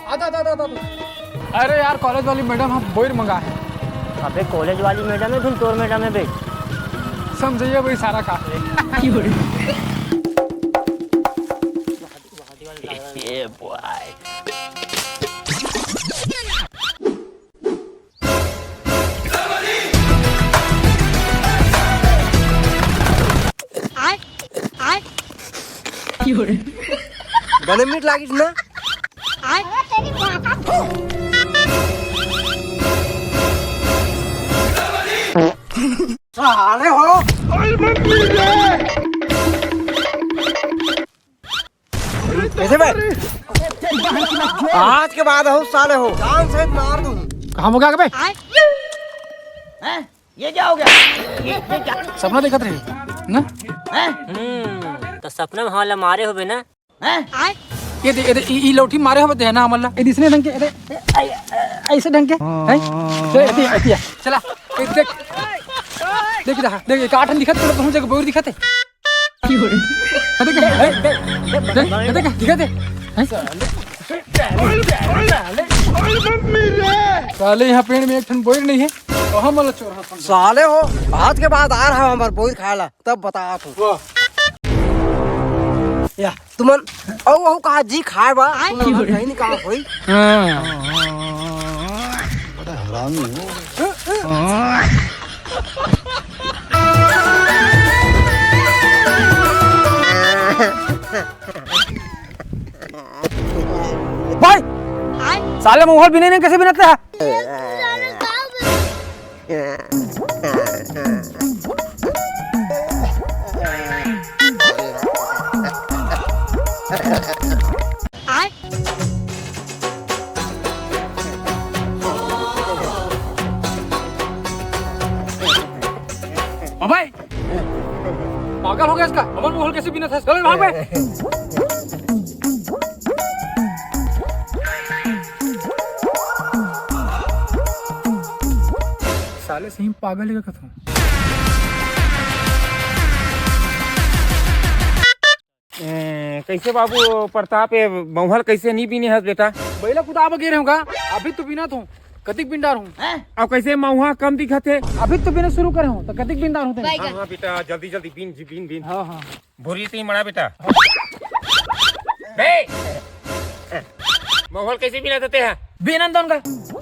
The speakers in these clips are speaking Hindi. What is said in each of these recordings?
आता। अरे यार कॉलेज वाली मैडम हम बोर मंगा है। अबे कॉलेज वाली मैडम है, तुम तोर मैडम है बे। समझिए वही सारा काम है। बने मीट लागिस ना साले हो कैसे बे आज के बाद हो साले हो जान से मार दूं। कहाँ हो गया बे? ये क्या हो गया? ये क्या? सपना देखत रहे ना? तो सपना में हमारा मारे हो बे ना? ये लौठी मारे हो देना हमला ये दिसने ढंग के ऐसे ढंग के है चला देख काठन दिखत तो पहुंच जगह बोर दिखत है दिखत है साले यहाँ पेड़ में एक ठन बोर नहीं है तो हम वाला चोर साले हो आज के बाद आ रहा है हमारे बोर खाला तब बता तू या तुमन औ कहा जी खाए बा कहीं नहीं कहा होई बड़ा हरामी हो भाई साले मोहल भी नहीं कैसे बनाते हैं भाई पागल हो गया इसका अमन मोहल कैसे बिना था चलो भाग बे साले सही पागल है कथो कैसे बाबू प्रताप मोहल कैसे नहीं पीने हस बेटा बैला कुदाब गिरे होगा अभी तो बिना तो कतिक बिंदार हूँ अब कैसे महुआ कम दिखत है अभी तो बिना शुरू करे हूँ तो कतिक बिंदार हूँ हाँ बेटा जल्दी जल्दी बीन बीन बीन हाँ हाँ भूरी ती मरा बेटा मोहल कैसे बिना देते हैं बिना दोन का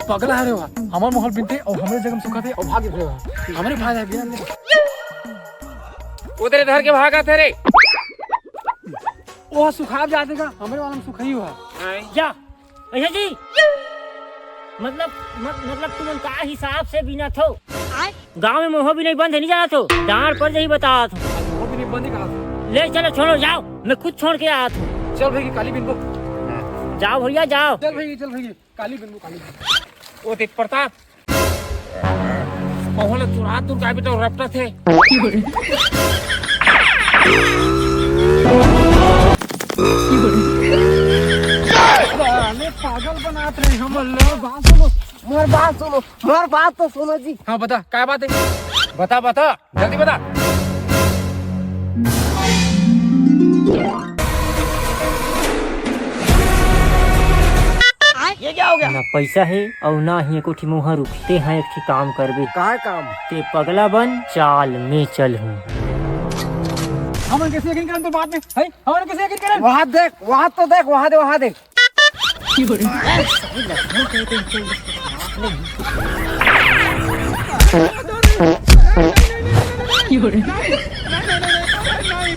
पगला हरे हुआ हमारे मोहल बिनते और हमारे जगह सुखा थे और भाग रहे हुआ हमारे फायदा है बिना उधर इधर के भागा थे रे वो सुखा जाते का हमारे वाला में सुखा ही हुआ क्या ऐसा जी मतलब तुम का हिसाब से बिना थो गांव में मोह भी नहीं बंद है नहीं जाना तो डांड पर यही बता था वो भी नहीं बंद कहा ले चलो छोड़ो जाओ मैं खुद छोड़ के आया था चल भाई काली बिन को जाओ भैया जाओ चल भाई काली बिन को वो देख प्रताप मोहल चुरा तू का बेटा रपटा थे पागल बनाते रहे हम बात सुनो मोर बात तो सुनो जी हाँ बता क्या बात है बता जल्दी बता ये क्या हो गया ना पैसा है और ना ही कोठी मुहा रुकते हैं एक काम करबे का काम ते पगला बन चाल में चल हूँ हम कैसे यकीन करें तो बात में है हम कैसे यकीन करें वहाँ देख वहाँ तो देख वहाँ देख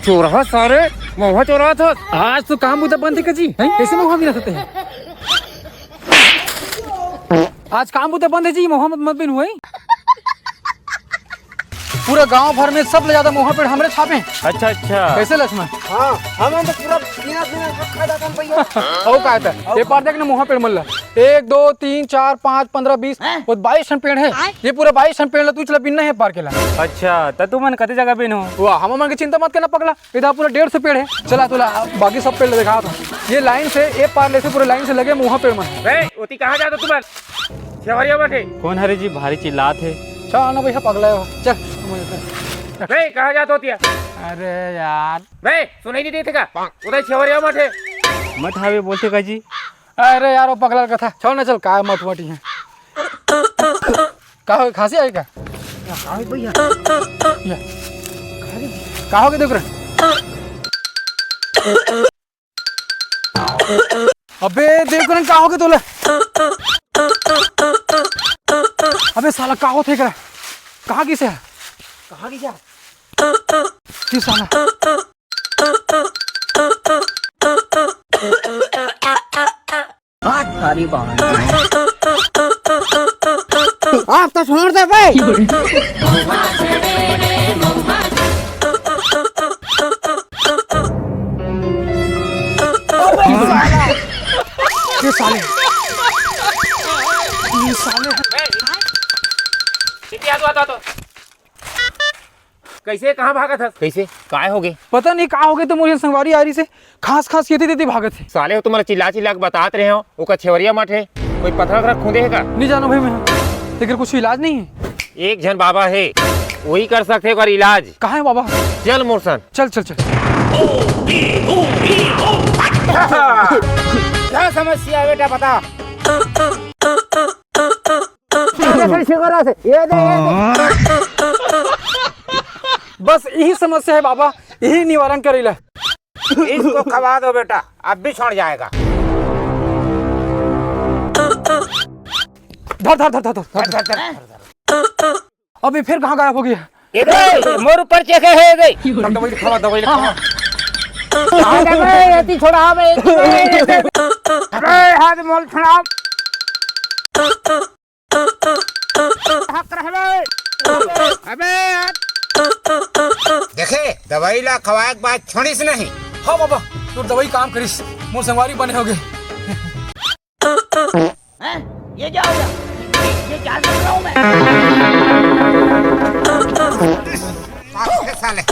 चोरा सारे मोहा चोरा था आज तो काम उधर बंद है जी कैसे मोहा भी सकते हैं आज काम उधर बंद है जी मोहम्मद मत बिन हुए पूरा गांव भर में सब ले जाता मोहा पेड़ हमरे छापे अच्छा कैसे लक्ष्मण हाँ हम तो पूरा बिना खा जाता हूँ भैया ओ का है ये पार देख ना मोहा पेड़ मल्ला 1 2 3 4 5 15 20 वो 22 टन पेड़ है ये पूरा 22 टन पेड़ ला तू चला बिन है पार केला अच्छा तो तू मन कते जगह बिन हो वाह हम मन की चिंता मत करना पगला इधर पूरा 150 पेड़ है चला तुला बाकी सब पेड़ दिखा था ये लाइन से एक पार ले से पूरे लाइन से लगे मोहा पेड़ मन ओती कहाँ जाता तुम्हारे छवरिया बैठे कौन हरे जी भारी चिल्लात है चल ना भैया पगला है चल कहाँ जाता होती है अरे यार सुनाई नहीं देते का उधर छवरिया बैठे मत हावे बोलते का जी अरे यार वो पगला का था, छोड़ ना, चल का मत मटी है। का हो, खांसी आई क्या? हाँ भैया या। का हो गया देख रहे? अबे देख रहे का हो गया तोले? अबे साला का हो थे करा? कहाँ किसे है? कहाँ की जा किस साला? सारी बात आप तो छोड़ दे भाई। ये साले, ये साले कैसे कहाँ भागा था? कैसे काय हो गए? पता नहीं कहाँ हो गए, तो मुझे संगवारी आ रही से खास खास कहते देते भागत थे। साले हो तुम्हारा चिल्ला चिल्ला के बतात रहे हो, ओका छेवरिया मठ है, कोई पत्थर वत्थर खूंदे है का? नहीं जानो भाई मैं, लेकिन कुछ इलाज नहीं है। एक जन बाबा है, वही कर सकते और इलाज। कहाँ है बाबा? चल मोरसन। चल चल चल। क्या समस्या है बेटा बता। ये दे बस यही समस्या है बाबा, यही निवारण करेला। इसको खवा दो बेटा, अब भी छोड़ जाएगा। धर धर धर धर धर धर। अबे फिर कहाँ गायब हो गया? मोर ऊपर चेक है गई। दवाई खवा, दवाई हाँ खवा। हाँ एती छोड़ा अबे हाथ मोल छड़ा। अबे देखे दवाई ला खवाए के बाद छोड़ीस नहीं। हाँ बाबा, तू दवाई काम करिस, मोर संगवारी बने हो गए। ये क्या हो गया? ये क्या कर रहा हूँ मैं? साले